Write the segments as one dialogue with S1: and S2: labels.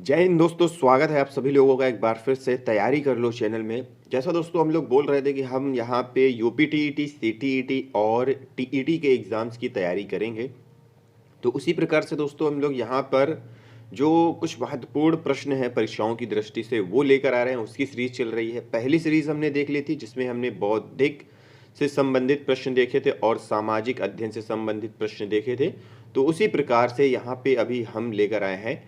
S1: जय हिंद दोस्तों, स्वागत है आप सभी लोगों का एक बार फिर से तैयारी कर लो चैनल में। जैसा दोस्तों हम लोग बोल रहे थे कि हम यहाँ पे यूपीटीईटी, सीटीईटी और टीईटी के एग्ज़ाम्स की तैयारी करेंगे। तो उसी प्रकार से दोस्तों हम लोग यहाँ पर जो कुछ महत्वपूर्ण प्रश्न हैं परीक्षाओं की दृष्टि से वो लेकर आ रहे हैं, उसकी सीरीज चल रही है। पहली सीरीज हमने देख ली थी जिसमें हमने बौद्धिक से संबंधित प्रश्न देखे थे और सामाजिक अध्ययन से संबंधित प्रश्न देखे थे। तो उसी प्रकार से यहाँ पे अभी हम लेकर आए हैं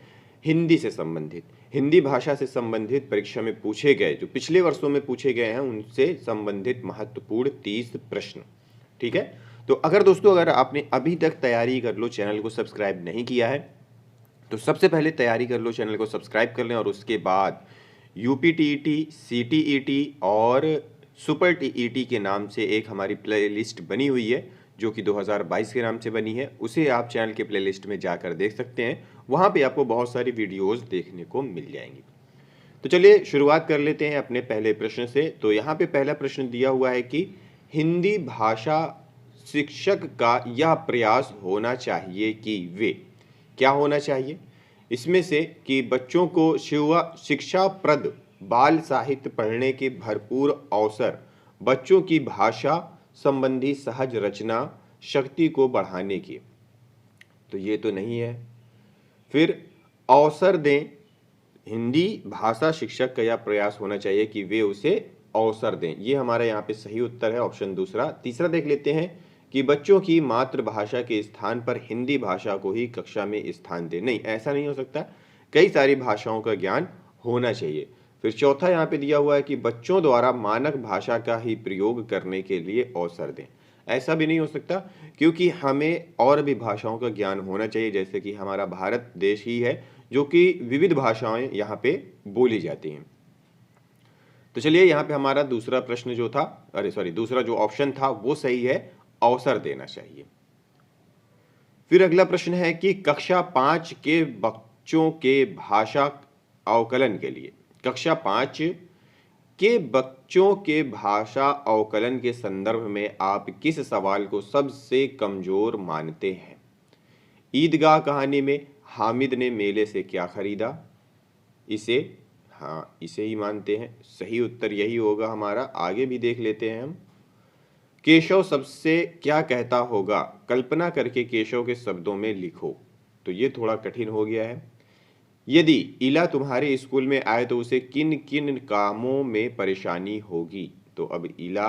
S1: हिंदी से संबंधित, हिंदी भाषा से संबंधित परीक्षा में पूछे गए, जो पिछले वर्षों में पूछे गए हैं उनसे संबंधित महत्वपूर्ण 30 प्रश्न। ठीक है, तो अगर आपने अभी तक तैयारी कर लो चैनल को सब्सक्राइब नहीं किया है तो सबसे पहले तैयारी कर लो, चैनल को सब्सक्राइब कर लें और उसके बाद यूपीटीईटी, सीटीईटी और सुपर टीईटी के नाम से एक हमारी प्लेलिस्ट बनी हुई है जो कि 2022 के नाम से बनी है। उसे आप चैनल के प्लेलिस्ट में जाकर देख सकते हैं, वहाँ पे आपको बहुत सारी वीडियोस देखने को मिल जाएंगी। तो चलिए शुरुआत कर लेते हैं अपने पहले प्रश्न से। तो यहाँ पे पहला प्रश्न दिया हुआ है कि हिंदी भाषा शिक्षक का यह प्रयास होना चाहिए कि वे क्या होना चाहिए इसमें से कि बच्चों को शिक्षाप्रद बाल साहित्य पढ़ने के भरपूर अवसर, बच्चों की भाषा संबंधी सहज रचना शक्ति को बढ़ाने की। तो ये तो नहीं है। फिर अवसर दें, हिंदी भाषा शिक्षक का यह प्रयास होना चाहिए कि वे उसे अवसर दें, ये हमारा यहाँ पे सही उत्तर है, ऑप्शन दूसरा। तीसरा देख लेते हैं कि बच्चों की मातृभाषा के स्थान पर हिंदी भाषा को ही कक्षा में स्थान दें। नहीं, ऐसा नहीं हो सकता, कई सारी भाषाओं का ज्ञान होना चाहिए। फिर चौथा यहाँ पे दिया हुआ है कि बच्चों द्वारा मानक भाषा का ही प्रयोग करने के लिए अवसर दें। ऐसा भी नहीं हो सकता क्योंकि हमें और भी भाषाओं का ज्ञान होना चाहिए, जैसे कि हमारा भारत देश ही है जो कि विविध भाषाएं यहाँ पे बोली जाती हैं। तो चलिए यहाँ पे हमारा दूसरा प्रश्न जो था, दूसरा जो ऑप्शन था वो सही है, अवसर देना चाहिए। फिर अगला प्रश्न है कि कक्षा 5 के बच्चों के भाषा अवकलन के लिए, कक्षा 5 के बच्चों के भाषा अवकलन के संदर्भ में आप किस सवाल को सबसे कमजोर मानते हैं? ईदगाह कहानी में हामिद ने मेले से क्या खरीदा? इसे ही मानते हैं, सही उत्तर यही होगा हमारा। आगे भी देख लेते हैं हम। केशव सबसे क्या कहता होगा? कल्पना करके केशव के शब्दों में लिखो। तो ये थोड़ा कठिन हो गया है। यदि इला तुम्हारे स्कूल में आए तो उसे किन किन कामों में परेशानी होगी? तो अब इला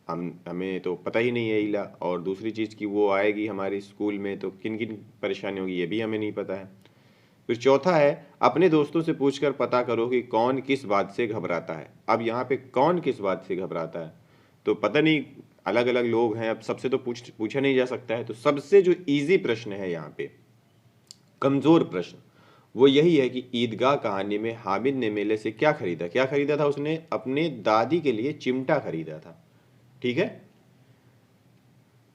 S1: हमें तो पता ही नहीं है इला, और दूसरी चीज़ की वो आएगी हमारे स्कूल में तो किन किन परेशानी होगी ये भी हमें नहीं पता है। फिर चौथा है अपने दोस्तों से पूछकर पता करो कि कौन किस बात से घबराता है। अब यहाँ पे कौन किस बात से घबराता है तो पता नहीं, अलग अलग लोग हैं, अब सबसे तो पूछा नहीं जा सकता है। तो सबसे जो इजी प्रश्न है यहाँ पे, कमजोर प्रश्न, वो यही है कि ईदगाह कहानी में हामिद ने मेले से क्या खरीदा? क्या खरीदा था उसने? अपने दादी के लिए चिमटा खरीदा था। ठीक है।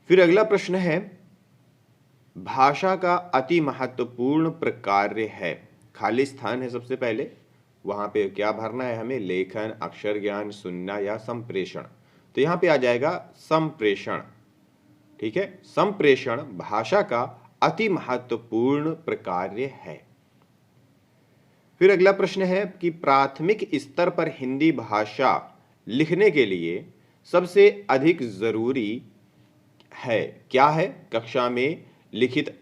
S1: फिर अगला प्रश्न है भाषा का अति महत्वपूर्ण प्रकार्य है, खाली स्थान है सबसे पहले, वहां पे क्या भरना है हमें? लेखन, अक्षर ज्ञान, सुनना या संप्रेषण। तो यहाँ पे आ जाएगा संप्रेषण। ठीक है, संप्रेषण भाषा का अति महत्वपूर्ण प्रकार्य है। फिर अगला प्रश्न है कि प्राथमिक स्तर पर हिंदी भाषा लिखने के लिए सबसे अधिक जरूरी है क्या है? कक्षा में लिखित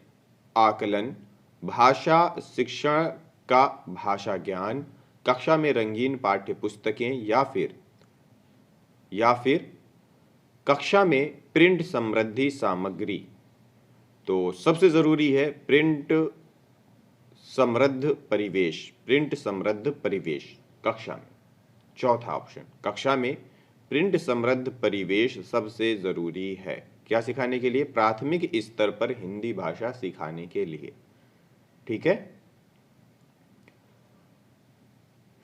S1: आकलन, भाषा शिक्षण का भाषा ज्ञान, कक्षा में रंगीन पाठ्य पुस्तकें या फिर कक्षा में प्रिंट समृद्धि सामग्री। तो सबसे जरूरी है प्रिंट समृद्ध परिवेश, प्रिंट समृद्ध परिवेश कक्षा में। चौथा ऑप्शन, कक्षा में प्रिंट समृद्ध परिवेश सबसे जरूरी है, क्या सिखाने के लिए? प्राथमिक स्तर पर हिंदी भाषा सिखाने के लिए। ठीक है।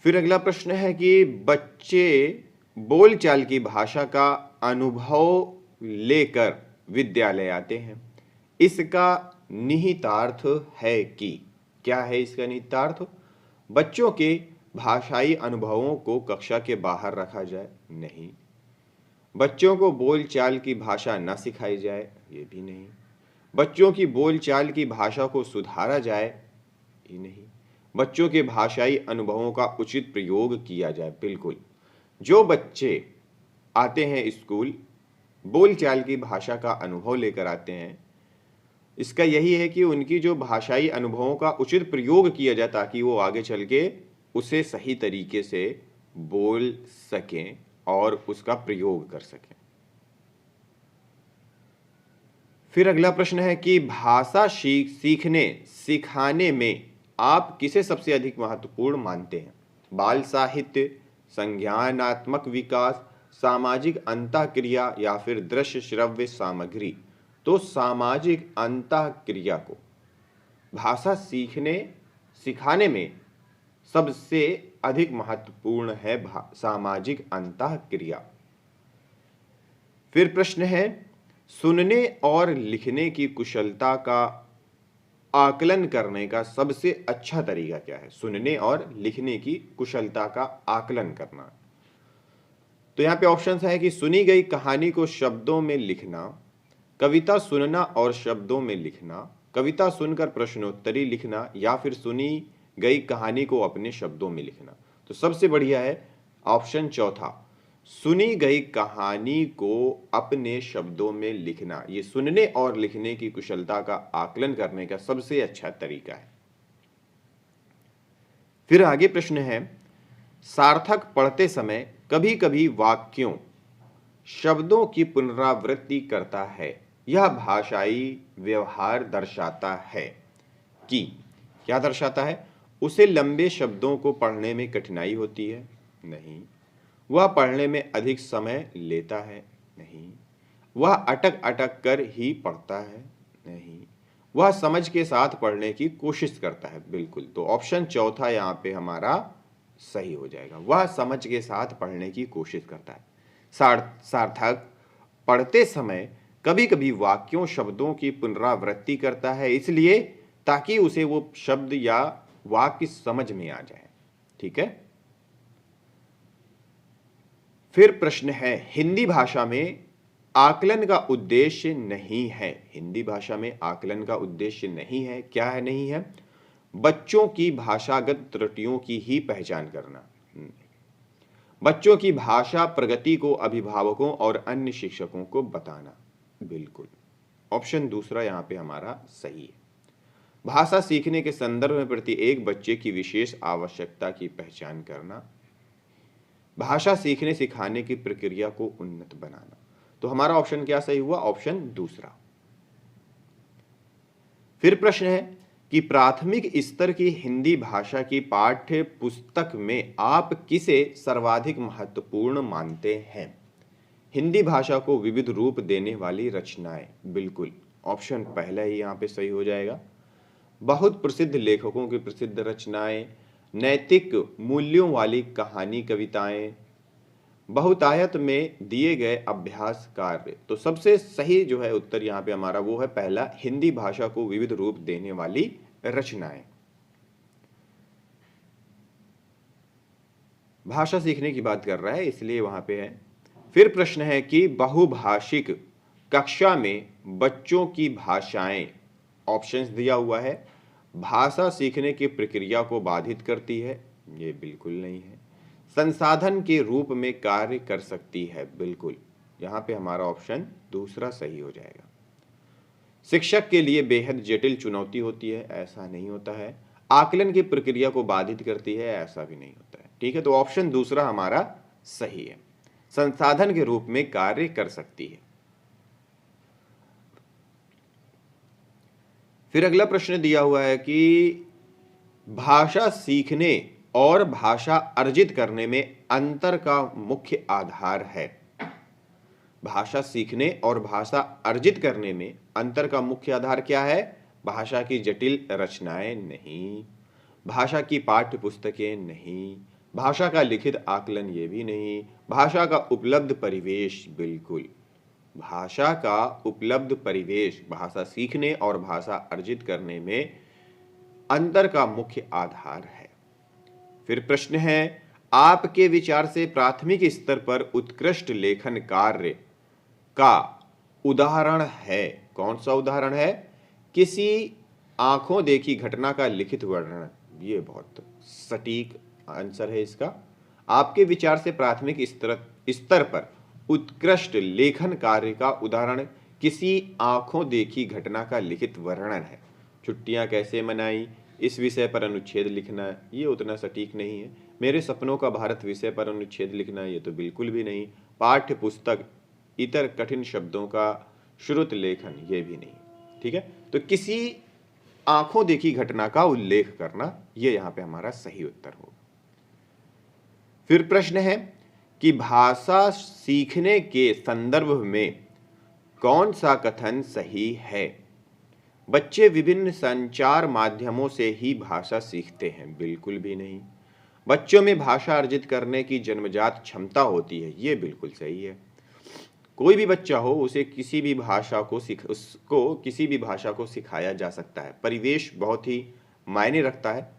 S1: फिर अगला प्रश्न है कि बच्चे बोलचाल की भाषा का अनुभव लेकर विद्यालय आते हैं, इसका निहितार्थ है कि, क्या है इसका निहितार्थ? बच्चों के भाषाई अनुभवों को कक्षा के बाहर रखा जाए? नहीं। बच्चों को बोलचाल की भाषा न सिखाई जाए? ये भी नहीं। बच्चों की बोलचाल की भाषा को सुधारा जाए? ही नहीं। बच्चों के भाषाई अनुभवों का उचित प्रयोग किया जाए। बिल्कुल, जो बच्चे आते हैं स्कूल, बोलचाल की भाषा का अनुभव लेकर आते हैं, इसका यही है कि उनकी जो भाषाई अनुभवों का उचित प्रयोग किया जाए ताकि वो आगे चल के उसे सही तरीके से बोल सकें और उसका प्रयोग कर सकें। फिर अगला प्रश्न है कि भाषा सीखने सिखाने में आप किसे सबसे अधिक महत्वपूर्ण मानते हैं? बाल साहित्य, संज्ञानात्मक विकास, सामाजिक अंतःक्रिया या फिर दृश्य श्रव्य सामग्री? तो सामाजिक अंतःक्रिया को भाषा सिखाने में सबसे अधिक महत्वपूर्ण है सामाजिक अंतःक्रिया। फिर प्रश्न है, सुनने और लिखने की कुशलता का आकलन करने का सबसे अच्छा तरीका क्या है? सुनने और लिखने की कुशलता का आकलन करना। तो यहाँ पे ऑप्शंस है कि सुनी गई कहानी को शब्दों में लिखना, कविता सुनना और शब्दों में लिखना, कविता सुनकर प्रश्नोत्तरी लिखना, या फिर सुनी गई कहानी को अपने शब्दों में लिखना। तो सबसे बढ़िया है ऑप्शन चौथा, सुनी गई कहानी को अपने शब्दों में लिखना। ये सुनने और लिखने की कुशलता का आकलन करने का सबसे अच्छा तरीका है। फिर आगे प्रश्न है, सार्थक पढ़ते समय कभी कभी वाक्यों शब्दों की पुनरावृत्ति करता है, यह भाषाई व्यवहार दर्शाता है कि क्या दर्शाता है? उसे लंबे शब्दों को पढ़ने में कठिनाई होती है? नहीं। वह पढ़ने में अधिक समय लेता है? नहीं। वह अटक अटक कर ही पढ़ता है? नहीं। वह समझ के साथ पढ़ने की कोशिश करता है? बिल्कुल। तो ऑप्शन चौथा यहाँ पे हमारा सही हो जाएगा, वह समझ के साथ पढ़ने की कोशिश करता है। सार्थक पढ़ते समय कभी कभी वाक्यों शब्दों की पुनरावृत्ति करता है, इसलिए ताकि उसे वो शब्द या वाक्य समझ में आ जाए। ठीक है। फिर प्रश्न है, हिंदी भाषा में आकलन का उद्देश्य नहीं है। हिंदी भाषा में आकलन का उद्देश्य नहीं है। क्या है? नहीं है। बच्चों की भाषागत त्रुटियों की ही पहचान करना। बच्चों की भाषा प्रगति को अभिभावकों और अन्य शिक्षकों को बताना। बिल्कुल, ऑप्शन दूसरा यहाँ पे हमारा सही है। भाषा सीखने के संदर्भ में प्रत्येक बच्चे की विशेष आवश्यकता की पहचान करना। भाषा सीखने सिखाने की प्रक्रिया को उन्नत बनाना। तो हमारा ऑप्शन क्या सही हुआ? ऑप्शन दूसरा। फिर प्रश्न है कि प्राथमिक स्तर की हिंदी भाषा की पाठ्य पुस्तक में आप किसे सर्वाधिक महत्वपूर्ण मानते हैं? हिंदी भाषा को विविध रूप देने वाली रचनाएं। बिल्कुल, ऑप्शन पहला ही यहाँ पे सही हो जाएगा। बहुत प्रसिद्ध लेखकों की प्रसिद्ध रचनाएं, नैतिक मूल्यों वाली कहानी कविताएं, बहुतायत में दिए गए अभ्यास कार्य। तो सबसे सही जो है उत्तर यहाँ पे हमारा वो है पहला, हिंदी भाषा को विविध रूप देने वाली रचनाएं। भाषा सीखने की बात कर रहा है इसलिए वहां पे है। फिर प्रश्न है कि बहुभाषिक कक्षा में बच्चों की भाषाएं, ऑप्शंस दिया हुआ है, भाषा सीखने की प्रक्रिया को बाधित करती है? ये बिल्कुल नहीं है। संसाधन के रूप में कार्य कर सकती है? बिल्कुल, यहाँ पे हमारा ऑप्शन दूसरा सही हो जाएगा। शिक्षक के लिए बेहद जटिल चुनौती होती है? ऐसा नहीं होता है। आकलन की प्रक्रिया को बाधित करती है? ऐसा भी नहीं होता है। ठीक है, तो ऑप्शन दूसरा हमारा सही है, संसाधन के रूप में कार्य कर सकती है। फिर अगला प्रश्न दिया हुआ है कि भाषा सीखने और भाषा अर्जित करने में अंतर का मुख्य आधार है। भाषा सीखने और भाषा अर्जित करने में अंतर का मुख्य आधार क्या है? भाषा की जटिल रचनाएं नहीं, भाषा की पाठ्य पुस्तकें नहीं, भाषा का लिखित आकलन ये भी नहीं, भाषा का उपलब्ध परिवेश। बिल्कुल, भाषा का उपलब्ध परिवेश भाषा सीखने और भाषा अर्जित करने में अंतर का मुख्य आधार है। फिर प्रश्न है, आपके विचार से प्राथमिक स्तर पर उत्कृष्ट लेखन कार्य का उदाहरण है? कौन सा उदाहरण है? किसी आंखों देखी घटना का लिखित वर्णन। ये बहुत सटीक आंसर है इसका। आपके विचार से प्राथमिक स्तर पर उत्कृष्ट लेखन कार्य का उदाहरण किसी आंखों देखी घटना का लिखित वर्णन है। छुट्टियां कैसे मनाई, इस विषय पर अनुच्छेद लिखना, ये उतना सटीक नहीं है। मेरे सपनों का भारत विषय पर अनुच्छेद लिखना, ये तो बिल्कुल भी नहीं। पाठ्य पुस्तक इतर कठिन शब्दों का श्रुत लेखन, ये भी नहीं। ठीक है, तो किसी आंखों देखी घटना का उल्लेख करना, ये यहां पे हमारा सही उत्तर होगा। फिर प्रश्न है कि भाषा सीखने के संदर्भ में कौन सा कथन सही है। बच्चे विभिन्न संचार माध्यमों से ही भाषा सीखते हैं, बिल्कुल भी नहीं। बच्चों में भाषा अर्जित करने की जन्मजात क्षमता होती है, ये बिल्कुल सही है। कोई भी बच्चा हो, उसे किसी भी भाषा को सिखाया जा सकता है। परिवेश बहुत ही मायने रखता है।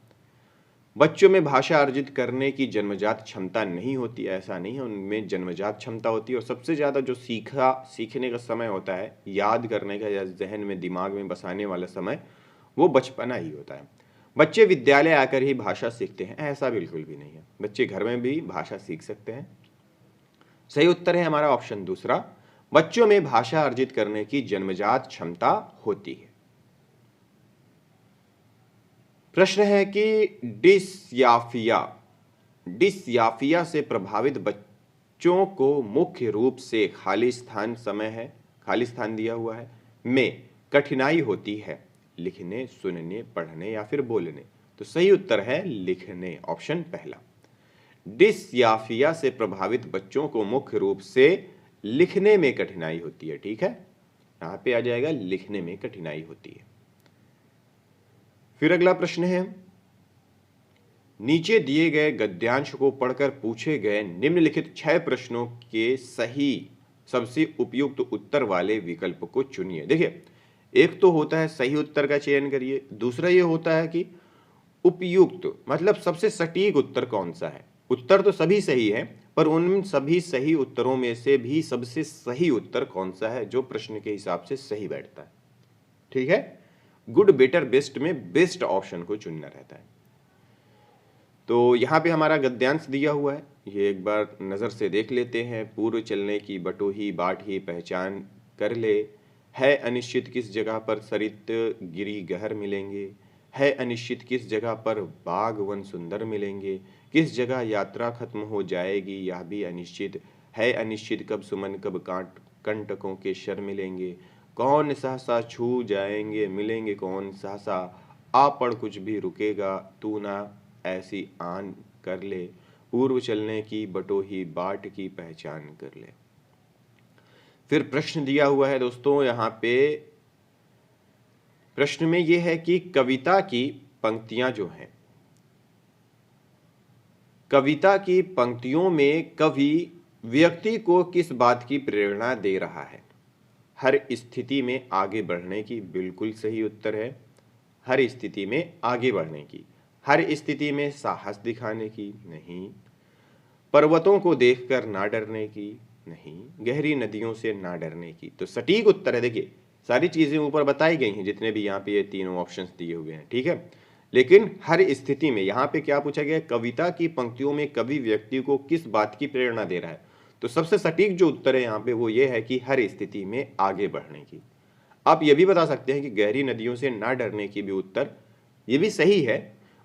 S1: बच्चों में भाषा अर्जित करने की जन्मजात क्षमता नहीं होती, ऐसा नहीं है, उनमें जन्मजात क्षमता होती है। और सबसे ज़्यादा जो सीखने का समय होता है, याद करने का या जहन में दिमाग में बसाने वाला समय, वो बचपना ही होता है। बच्चे विद्यालय आकर ही भाषा सीखते हैं, ऐसा बिल्कुल भी नहीं है। बच्चे घर में भी भाषा सीख सकते हैं। सही उत्तर है हमारा ऑप्शन दूसरा, बच्चों में भाषा अर्जित करने की जन्मजात क्षमता होती है। प्रश्न है कि डिस्याफिया से प्रभावित बच्चों को मुख्य रूप से खाली स्थान दिया हुआ है में कठिनाई होती है लिखने, सुनने, पढ़ने या फिर बोलने। तो सही उत्तर है लिखने, ऑप्शन पहला। डिस्याफिया से प्रभावित बच्चों को मुख्य रूप से लिखने में कठिनाई होती है। ठीक है, यहां पे आ जाएगा लिखने में कठिनाई होती है। फिर अगला प्रश्न है, नीचे दिए गए गद्यांश को पढ़कर पूछे गए निम्नलिखित 6 प्रश्नों के सही सबसे उपयुक्त उत्तर वाले विकल्प को चुनिए। देखिए, एक तो होता है सही उत्तर का चयन करिए, दूसरा ये होता है कि उपयुक्त मतलब सबसे सटीक उत्तर कौन सा है। उत्तर तो सभी सही है, पर उन सभी सही उत्तरों में से भी सबसे सही उत्तर कौन सा है जो प्रश्न के हिसाब से सही बैठता है। ठीक है, गुड, बेटर, बेस्ट में बेस्ट ऑप्शन को चुनना रहता है। तो यहाँ पे हमारा गद्यांश दिया हुआ है, ये एक बार नज़र से देख लेते हैं। पूर्व चलने की बटोही बाठी पहचान कर ले, है अनिश्चित किस जगह पर सरित गिरी गहर मिलेंगे, है अनिश्चित किस जगह पर बाग वन सुंदर मिलेंगे, किस जगह यात्रा खत्म हो जाएगी यह भी अनिश्चित, है अनिश्चित कब सुमन कब कंटकों के शर मिलेंगे, कौन सहसा छू जाएंगे मिलेंगे कौन सहसा, आ पड़ कुछ भी रुकेगा तू ना ऐसी आन कर ले, पूर्व चलने की बटोही बाट की पहचान कर ले। फिर प्रश्न दिया हुआ है दोस्तों, यहाँ पे प्रश्न में यह है कि कविता की पंक्तियां जो हैं, कविता की पंक्तियों में कवि व्यक्ति को किस बात की प्रेरणा दे रहा है। हर स्थिति में आगे बढ़ने की, बिल्कुल सही उत्तर है हर स्थिति में आगे बढ़ने की। हर स्थिति में साहस दिखाने की, नहीं। पर्वतों को देखकर ना डरने की, नहीं। गहरी नदियों से ना डरने की। तो सटीक उत्तर है, देखिए सारी चीजें ऊपर बताई गई हैं जितने भी यहाँ पे ये तीनों ऑप्शंस दिए हुए हैं। ठीक है, लेकिन हर स्थिति में यहाँ पे क्या पूछा गया, कविता की पंक्तियों में कवि व्यक्ति को किस बात की प्रेरणा दे रहा है। तो सबसे सटीक जो उत्तर है यहाँ पे वो ये है कि हर स्थिति में आगे बढ़ने की। आप ये भी बता सकते हैं कि गहरी नदियों से ना डरने की भी उत्तर ये भी सही है,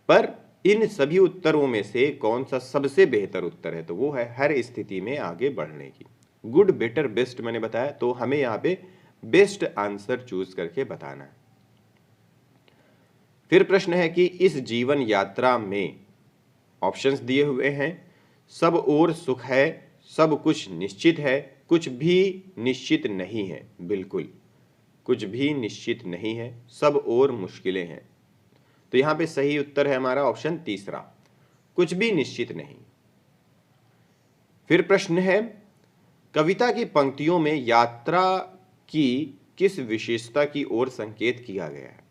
S1: पर इन सभी उत्तरों में से कौन सा सबसे बेहतर उत्तर है, तो वो है हर स्थिति में आगे बढ़ने की। गुड, बेटर, बेस्ट मैंने बताया, तो हमें यहाँ पे बेस्ट आंसर चूज करके बताना है। फिर प्रश्न है कि इस जीवन यात्रा में ऑप्शंस दिए हुए हैं, सब ओर सुख है, सब कुछ निश्चित है, कुछ भी निश्चित नहीं है। बिल्कुल, कुछ भी निश्चित नहीं है, सब ओर मुश्किलें हैं। तो यहां पे सही उत्तर है हमारा ऑप्शन तीसरा, कुछ भी निश्चित नहीं। फिर प्रश्न है, कविता की पंक्तियों में यात्रा की किस विशेषता की ओर संकेत किया गया है।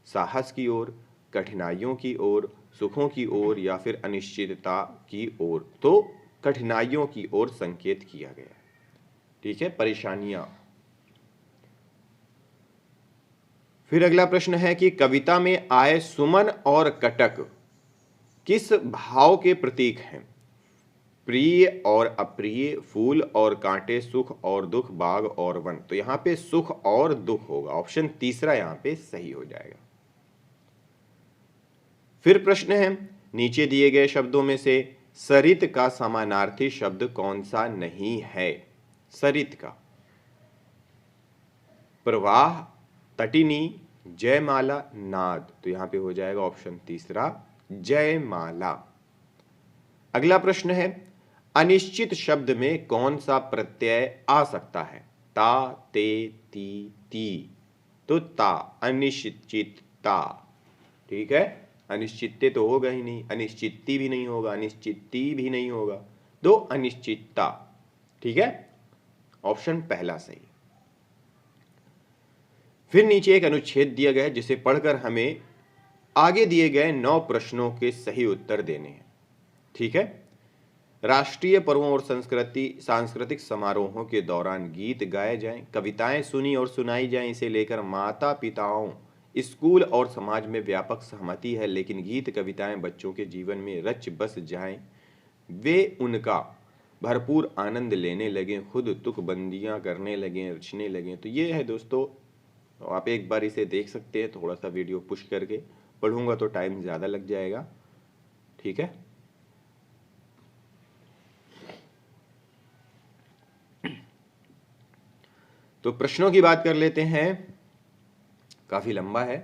S1: साहस की ओर, कठिनाइयों की ओर, सुखों की ओर या फिर अनिश्चितता की ओर। तो कठिनाइयों की ओर संकेत किया गया है। ठीक है, परेशानियां। फिर अगला प्रश्न है कि कविता में आए सुमन और कटक किस भाव के प्रतीक हैं? प्रिय और अप्रिय, फूल और कांटे, सुख और दुख, बाग और वन। तो यहाँ पे सुख और दुख होगा, ऑप्शन तीसरा यहाँ पे सही हो जाएगा। फिर प्रश्न है, नीचे दिए गए शब्दों में से सरित का समानार्थी शब्द कौन सा नहीं है? सरित का प्रवाह, तटिनी, जयमाला, नाद। तो यहां पे हो जाएगा ऑप्शन तीसरा जयमाला। अगला प्रश्न है, अनिश्चित शब्द में कौन सा प्रत्यय आ सकता है? ता, ते, ती, ती। तो ता, अनिश्चितता। ठीक है, अनिश्चितते तो होगा ही नहीं, अनिश्चिती भी नहीं होगा, अनिश्चिती भी नहीं होगा, तो अनिश्चितता। ठीक है, ऑप्शन पहला सही। फिर नीचे एक अनुच्छेद दिया गया है जिसे पढ़कर हमें आगे दिए गए 9 प्रश्नों के सही उत्तर देने हैं। ठीक है, राष्ट्रीय पर्वों और सांस्कृतिक समारोहों के दौरान गीत गाए जाएं, कविताएं सुनी और सुनाई जाएं, इसे लेकर माता पिताओं, स्कूल और समाज में व्यापक सहमति है, लेकिन गीत कविताएं बच्चों के जीवन में रच बस जाएं, वे उनका भरपूर आनंद लेने लगे, खुद तुकबंदियां करने लगे, रचने लगे। तो ये है दोस्तों, आप एक बार इसे देख सकते हैं, थोड़ा सा वीडियो पुश करके। पढ़ूंगा तो टाइम ज़्यादा लग जाएगा। ठीक है, तो प्रश्नों की बात कर लेते हैं। काफी लंबा है,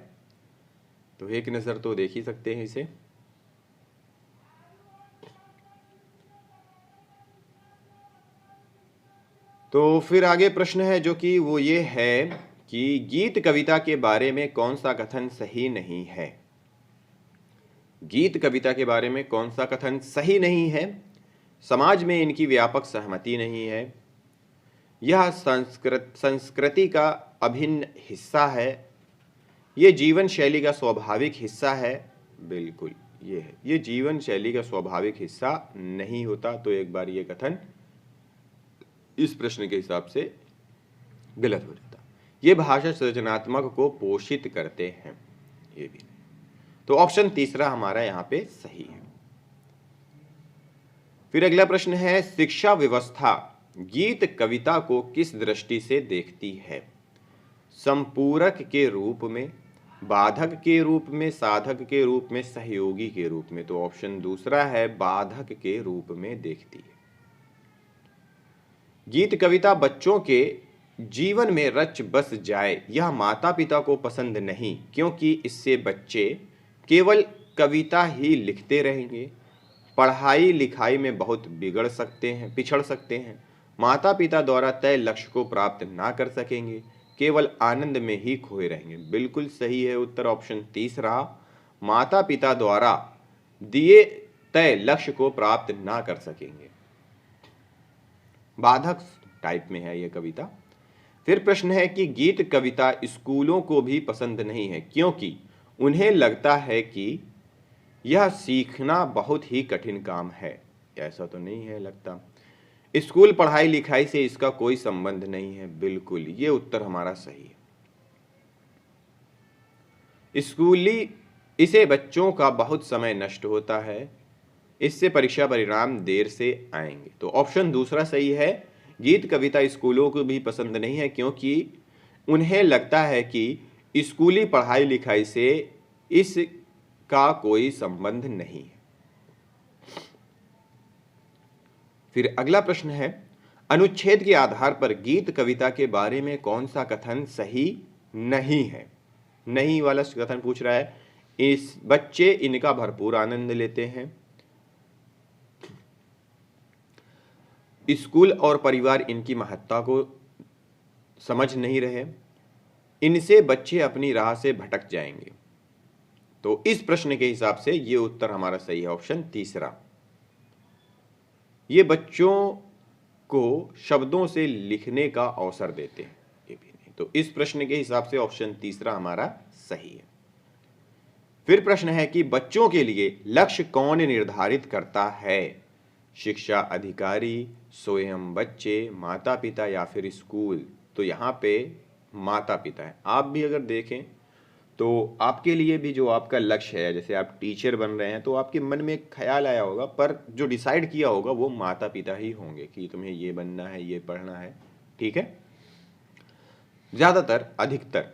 S1: तो एक नजर तो देख ही सकते हैं इसे। तो फिर आगे प्रश्न है जो कि वो ये है कि गीत कविता के बारे में कौन सा कथन सही नहीं है? गीत कविता के बारे में कौन सा कथन सही नहीं है? समाज में इनकी व्यापक सहमति नहीं है, यह संस्कृति का अभिन्न हिस्सा है, ये जीवन शैली का स्वाभाविक हिस्सा है। बिल्कुल ये है, ये जीवन शैली का स्वाभाविक हिस्सा नहीं होता। तो एक बार ये कथन इस प्रश्न के हिसाब से गलत हो जाता। ये भाषा सृजनात्मक को पोषित करते हैं, ये भी नहीं। तो ऑप्शन तीसरा हमारा यहाँ पे सही है। फिर अगला प्रश्न है, शिक्षा व्यवस्था गीत कविता को किस दृष्टि से देखती है? संपूरक के रूप में, बाधक के रूप में, साधक के रूप में, सहयोगी के रूप में। तो ऑप्शन दूसरा है बाधक के रूप में देखती है। गीत कविता बच्चों के जीवन में रच बस जाए, यह माता पिता को पसंद नहीं, क्योंकि इससे बच्चे केवल कविता ही लिखते रहेंगे, पढ़ाई लिखाई में बहुत पिछड़ सकते हैं, माता पिता द्वारा तय लक्ष्य को प्राप्त ना कर सकेंगे, केवल आनंद में ही खोए रहेंगे। बिल्कुल सही है उत्तर ऑप्शन तीसरा, माता पिता द्वारा दिए तय लक्ष्य को प्राप्त ना कर सकेंगे। बाधक टाइप में है यह कविता। फिर प्रश्न है कि गीत कविता स्कूलों को भी पसंद नहीं है, क्योंकि उन्हें लगता है कि यह सीखना बहुत ही कठिन काम है। ऐसा तो नहीं है लगता, स्कूल पढ़ाई लिखाई से इसका कोई संबंध नहीं है। बिल्कुल ये उत्तर हमारा सही है। स्कूली इसे बच्चों का बहुत समय नष्ट होता है, इससे परीक्षा परिणाम देर से आएंगे। तो ऑप्शन दूसरा सही है, गीत कविता स्कूलों को भी पसंद नहीं है, क्योंकि उन्हें लगता है कि स्कूली पढ़ाई लिखाई से इसका कोई संबंध नहीं है। फिर अगला प्रश्न है, अनुच्छेद के आधार पर गीत कविता के बारे में कौन सा कथन सही नहीं है? नहीं वाला कथन पूछ रहा है, इस बच्चे इनका भरपूर आनंद लेते हैं, स्कूल और परिवार इनकी महत्ता को समझ नहीं रहे, इनसे बच्चे अपनी राह से भटक जाएंगे। तो इस प्रश्न के हिसाब से ये उत्तर हमारा सही है ऑप्शन तीसरा। ये बच्चों को शब्दों से लिखने का अवसर देते हैं, ये भी नहीं। तो इस प्रश्न के हिसाब से ऑप्शन तीसरा हमारा सही है। फिर प्रश्न है कि बच्चों के लिए लक्ष्य कौन निर्धारित करता है? शिक्षा अधिकारी, स्वयं बच्चे, माता पिता या फिर स्कूल? तो यहाँ पे माता पिता है। आप भी अगर देखें तो आपके लिए भी जो आपका लक्ष्य है, जैसे आप टीचर बन रहे हैं तो आपके मन में एक ख्याल आया होगा, पर जो डिसाइड किया होगा वो माता पिता ही होंगे कि तुम्हें ये बनना है, ये पढ़ना है, ठीक है, ज़्यादातर, अधिकतर।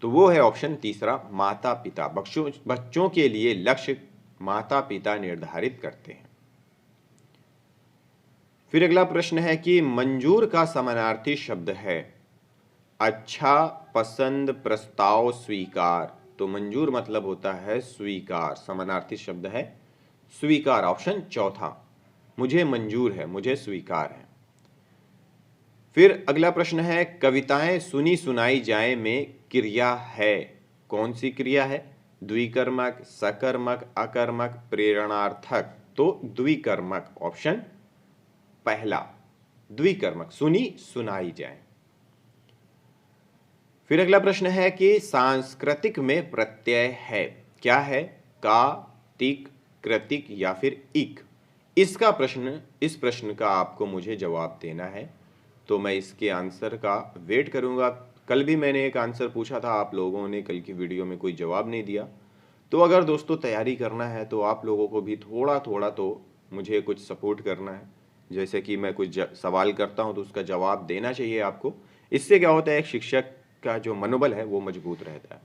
S1: तो वो है ऑप्शन तीसरा, माता पिता। बच्चों के लिए लक्ष्य माता पिता निर्धारित करते हैं। फिर अगला प्रश्न है कि मंजूर का समानार्थी शब्द है अच्छा, पसंद, प्रस्ताव, स्वीकार। तो मंजूर मतलब होता है स्वीकार, समानार्थी शब्द है स्वीकार, ऑप्शन चौथा, मुझे मंजूर है, मुझे स्वीकार है। फिर अगला प्रश्न है कविताएं सुनी सुनाई जाए में क्रिया है, कौन सी क्रिया है? द्विकर्मक, सकर्मक, अकर्मक, प्रेरणार्थक। तो द्विकर्मक, ऑप्शन पहला, द्विकर्मक, सुनी सुनाई जाए। फिर अगला प्रश्न है कि सांस्कृतिक में प्रत्यय है, क्या है? का, तिक, कृतिक या फिर इक। इस प्रश्न का आपको मुझे जवाब देना है, तो मैं इसके आंसर का वेट करूंगा। कल भी मैंने एक आंसर पूछा था, आप लोगों ने कल की वीडियो में कोई जवाब नहीं दिया। तो अगर दोस्तों तैयारी करना है तो आप लोगों को भी थोड़ा थोड़ा तो मुझे कुछ सपोर्ट करना है। जैसे कि मैं कुछ सवाल करता हूं तो उसका जवाब देना चाहिए आपको। इससे क्या होता है, एक शिक्षक का जो मनोबल है वो मजबूत रहता है।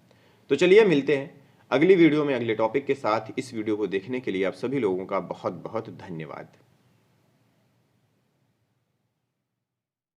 S1: तो चलिए मिलते हैं अगली वीडियो में अगले टॉपिक के साथ। इस वीडियो को देखने के लिए आप सभी लोगों का बहुत बहुत धन्यवाद।